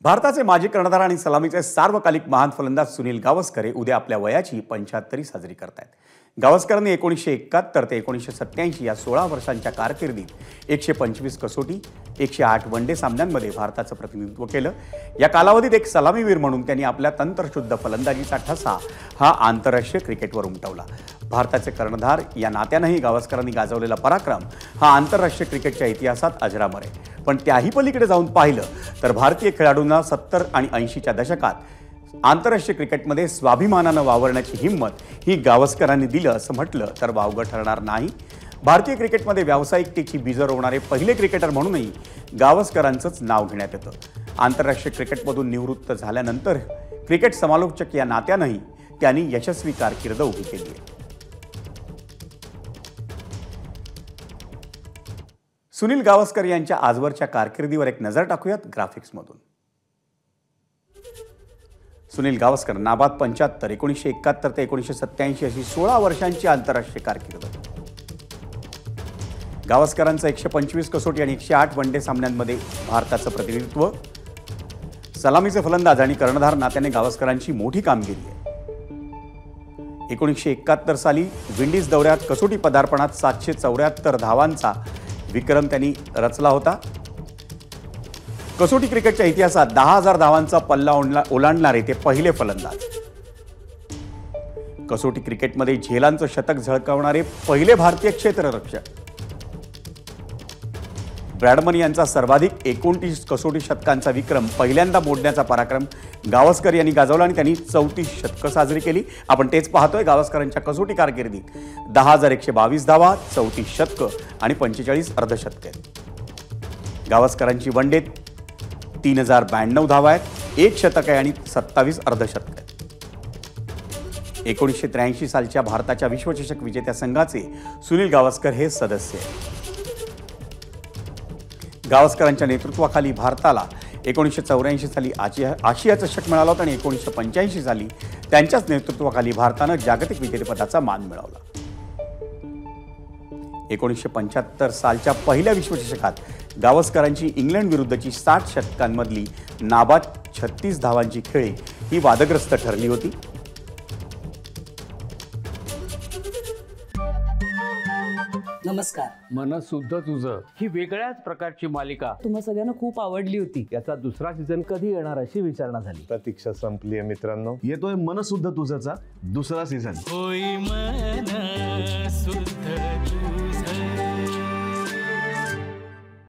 भारताचे माजी कर्णधार आणि सलामीचे सार्वकालिक महान फलंदाज सुनील गावस्कर हे उद्या आपल्या वयाची 75वी साजरी करतायत। गावस्करांनी 1971 ते 1987 या 16 वर्षांच्या कारकिर्दीत 125 कसोटी 108 वनडे सामन्यांमध्ये भारताचं प्रतिनिधित्व केलं। या कालावधीत एक सलामीवीर म्हणून त्यांनी आपल्या तंत्रशुद्ध फलंदाजीचा ठसा हा आंतरराष्ट्रीय क्रिकेटवर उमटवला। भारताचे कर्णधार या नात्यानेही गावस्करांनी गाजवलेला पराक्रम हा आंतरराष्ट्रीय क्रिकेटच्या इतिहासात अजरामर आहे। पण त्याही पलीकडे जाऊन पाहिलं तर भारतीय खेळाडूंना 70 आणि 80च्या दशकात आंतरराष्ट्रीय क्रिकेटमध्ये स्वाभिमानानं वावरण्याची हिंमत ही गावस्करांनी दिलं असं म्हटलं तर वावगं ठरणार नाही। भारतीय क्रिकेटमध्ये व्यावसायिकतेची बीजं रोवणारे पहिले क्रिकेटर म्हणूनही गावस्करांचंच नाव घेण्यात येतं। आंतरराष्ट्रीय क्रिकेटमधून निवृत्त झाल्यानंतर क्रिकेट समालोचक या नात्यानंही त्यांनी यशस्वी कारकीर्द उभी केली आहे। सुनील गावस्कर यांच्या आजवरच्या कारकिर्दीवर एक नजर टाकूयात ग्राफिक्समधून। सुनील गावस्कर नाबाद 75 1971 ते 1987 अशी 16 वर्षांची आंतरराष्ट्रीय कारकीर्द। गावस्करांचं 125 कसोटी आणि 108 वनडे सामन्यांमध्ये भारताचं प्रतिनिधित्व। सलामीचे फलंदाज आणि कर्णधार नात्याने गावस्करांची मोठी कामगिरी आहे। 1971 साली विंडीज दौऱ्यात कसोटी पदार्पणात 774 धावांचा विक्रम त्यांनी रचला होता। कसोटी क्रिकेटच्या इतिहासात 10,000 धावांचा पल्ला ओलांडणारे ते पहिले फलंदाज। कसोटी क्रिकेटमध्ये झेलांचं शतक झळकावणारे पहिले भारतीय क्षेत्ररक्षक। ब्रॅडमन यांचा सर्वाधिक 29 कसोटी शतकांचा विक्रम पहिल्यांदा मोडण्याचा पराक्रम गावस्कर यांनी गाजवला आणि त्यांनी 34 शतकं साजरी केली। आपण तेच पाहतोय गावस्करांच्या कसोटी कारकिर्दीत 10,122 धावा, 34 शतकं आणि 45 अर्धशतकं आहेत। गावस्करांची वनडेत 3,092 धावा आहेत, 1 शतक आहे आणि 27 अर्धशतकं आहेत। 1983 सालच्या भारताच्या विश्वचषक विजेत्या संघाचे सुनील गावस्कर हे सदस्य आहेत। गावस्करांच्या नेतृत्वाखाली भारताला 1984 साली आशिया चषक मिळाला होता आणि 1985 साली त्यांच्याच नेतृत्वाखाली भारतानं जागतिक विजेतेपदाचा मान मिळवला। 1975 सालच्या पहिल्या विश्वचषकात गावस्करांची इंग्लंड विरुद्धची 60 षटकांमधली नाबाद 36 धावांची खेळी ही वादग्रस्त ठरली होती। नमस्कार। मनसुद्धा तुझं ही वेगळ्याच प्रकारची मालिका तुम्हा सगळ्यांना खूप आवडली होती। याचा दुसरा सीझन कधी येणार अशी विचारणा झाली। प्रतीक्षा संपली आहे मित्रांनो, येतोय मनसुद्धा तुझाचा दुसरा सीझन। होई मनसुद्धा तुझं।